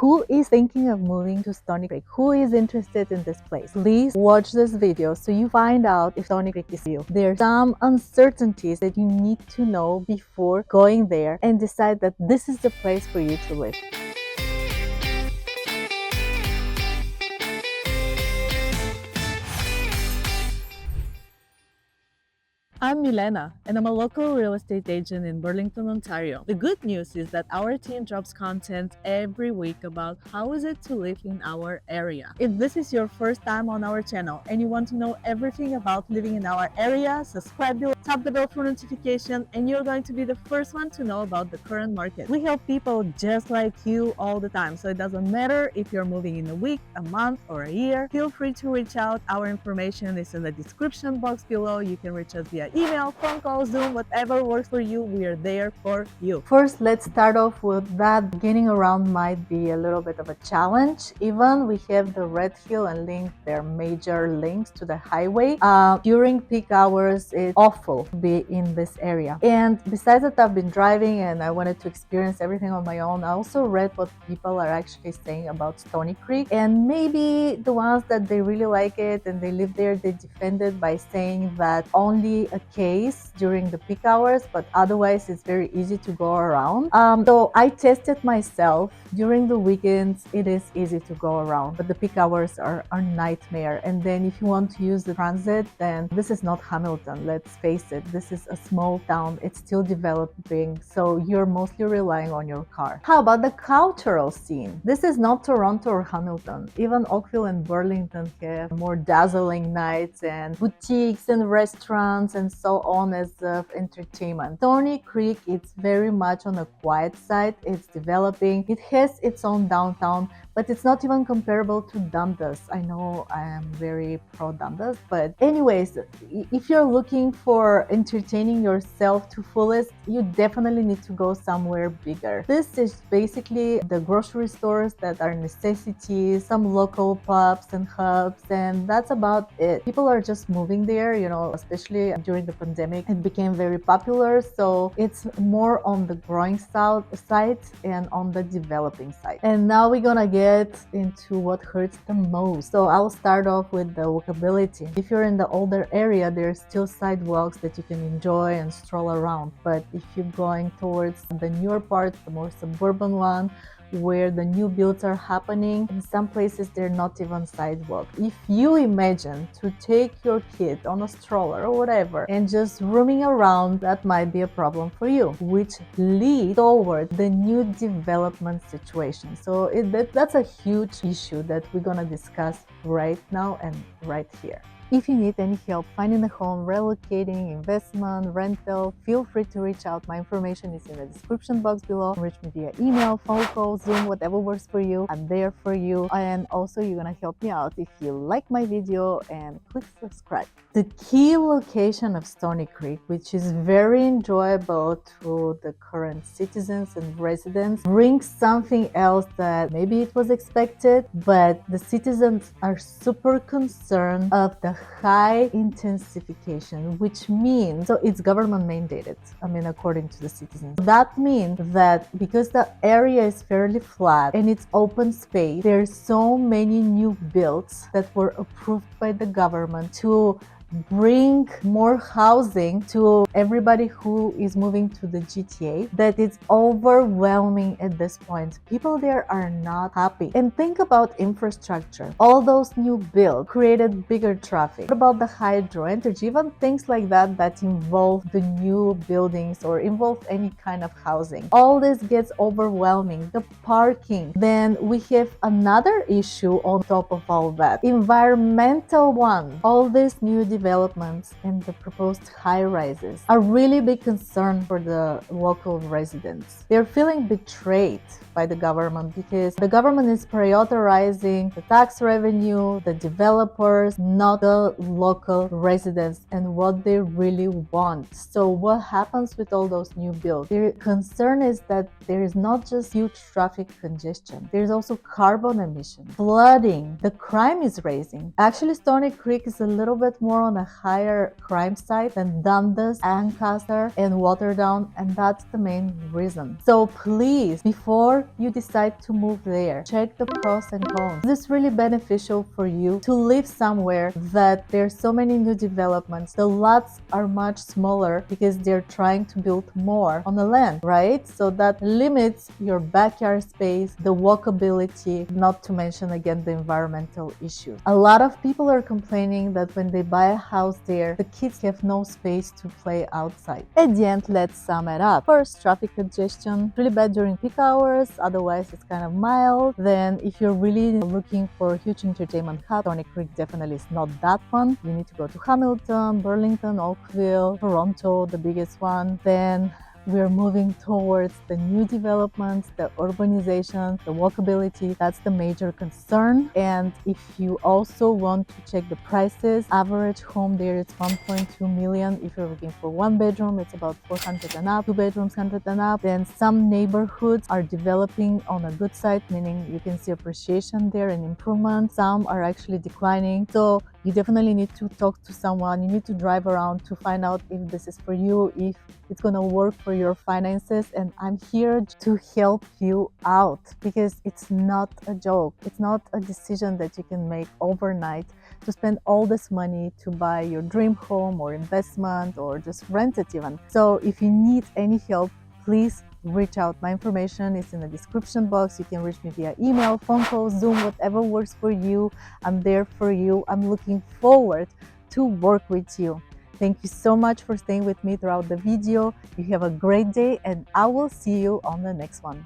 Who is thinking of moving to Stoney Creek? Who is interested in this place? Please watch this video so you find out if Stoney Creek is you. There are some uncertainties that you need to know before going there and decide that this is the place for you to live. I'm Milena, and I'm a local real estate agent in Burlington, Ontario. The good news is that our team drops content every week about how is it to live in our area. If this is your first time on our channel and you want to know everything about living in our area, subscribe below, tap the bell for notification, and you're going to be the first one to know about the current market. We help people just like you all the time, so it doesn't matter if you're moving in a week, a month, or a year. Feel free to reach out. Our information is in the description box below. You can reach us via email, phone call, Zoom, whatever works for you. We are there for you. First, let's start off with that. Getting around might be a little bit of a challenge. Even we have the Red Hill and Link, they're major links to the highway. During peak hours, it's awful to be in this area. And besides that, I've been driving and I wanted to experience everything on my own. I also read what people are actually saying about Stoney Creek, and maybe the ones that they really like it and they live there, they defend it by saying that only a case during the peak hours, but otherwise it's very easy to go around. So I tested myself. During the weekends it is easy to go around, but the peak hours are a nightmare. And then if you want to use the transit, then this is not Hamilton, let's face it. This is a small town, it's still developing, so you're mostly relying on your car. How about the cultural scene? This is not Toronto or Hamilton. Even Oakville and Burlington have more dazzling nights and boutiques and restaurants and so on as of entertainment. Stoney Creek, it's very much on a quiet side. It's developing. It has its own downtown, but it's not even comparable to Dundas. I know I am very pro Dundas, but anyways, if you're looking for entertaining yourself to fullest, you definitely need to go somewhere bigger. This is basically the grocery stores that are necessities, some local pubs and hubs, and that's about it. People are just moving there, you know, especially during the pandemic. It became very popular, so it's more on the growing side and on the developing side. And now we're gonna get into what hurts the most. So I'll start off with the walkability. If you're in the older area, there's still sidewalks that you can enjoy and stroll around. But if you're going towards the newer part, the more suburban one, where the new builds are happening, in some places they're not even sidewalk. If you imagine to take your kid on a stroller or whatever and just roaming around, that might be a problem for you, which leads toward the new development situation. So that's a huge issue that we're gonna discuss right now and right here. If you need any help finding a home, relocating, investment, rental, feel free to reach out. My information is in the description box below. Reach me via email, phone call, Zoom, whatever works for you. I'm there for you. And also you're gonna help me out if you like my video and click subscribe. The key location of Stoney Creek, which is very enjoyable to the current citizens and residents, brings something else that maybe it was expected, but the citizens are super concerned of the high intensification, which means, so it's government mandated, according to the citizens. That means that because the area is fairly flat and it's open space, there's so many new builds that were approved by the government to bring more housing to everybody who is moving to the GTA, that it's overwhelming at this point. People there are not happy. And think about infrastructure. All those new builds created bigger traffic. What about the hydro energy? Even things like that that involve the new buildings or involve any kind of housing. All this gets overwhelming. The parking. Then we have another issue on top of all that. Environmental one. All these new developments and the proposed high-rises are really big concern for the local residents. They're feeling betrayed by the government because the government is prioritizing the tax revenue, the developers, not the local residents and what they really want. So what happens with all those new builds? Their concern is that there is not just huge traffic congestion, there's also carbon emission, flooding, the crime is rising. Actually, Stoney Creek is a little bit more on a higher crime site than Dundas, Ancaster, and Waterdown, and that's the main reason. So please, before you decide to move there, check the pros and cons. Is this really beneficial for you to live somewhere that there's so many new developments? The lots are much smaller because they're trying to build more on the land, right? So that limits your backyard space, the walkability, not to mention again the environmental issues. A lot of people are complaining that when they buy a house there, the kids have no space to play outside. At the end, let's sum it up. First, traffic congestion, really bad during peak hours, otherwise it's kind of mild. Then if you're really looking for a huge entertainment hub, Stoney Creek definitely is not that one. You need to go to Hamilton, Burlington, Oakville, Toronto, the biggest one. Then we're moving towards the new developments, the urbanization, the walkability. That's the major concern. And if you also want to check the prices, average home there is 1.2 million. If you're looking for one bedroom, it's about 400 and up, two bedrooms 100 and up. Then some neighborhoods are developing on a good side, meaning you can see appreciation there and improvement. Some are actually declining. So you definitely need to talk to someone. You need to drive around to find out if this is for you, if it's going to work for your finances. And I'm here to help you out because it's not a joke. It's not a decision that you can make overnight to spend all this money to buy your dream home or investment or just rent it even. So if you need any help, please reach out. My information is in the description box. You can reach me via email, phone call, Zoom, whatever works for you. I'm there for you. I'm looking forward to work with you. Thank you so much for staying with me throughout the video. You have a great day and I will see you on the next one.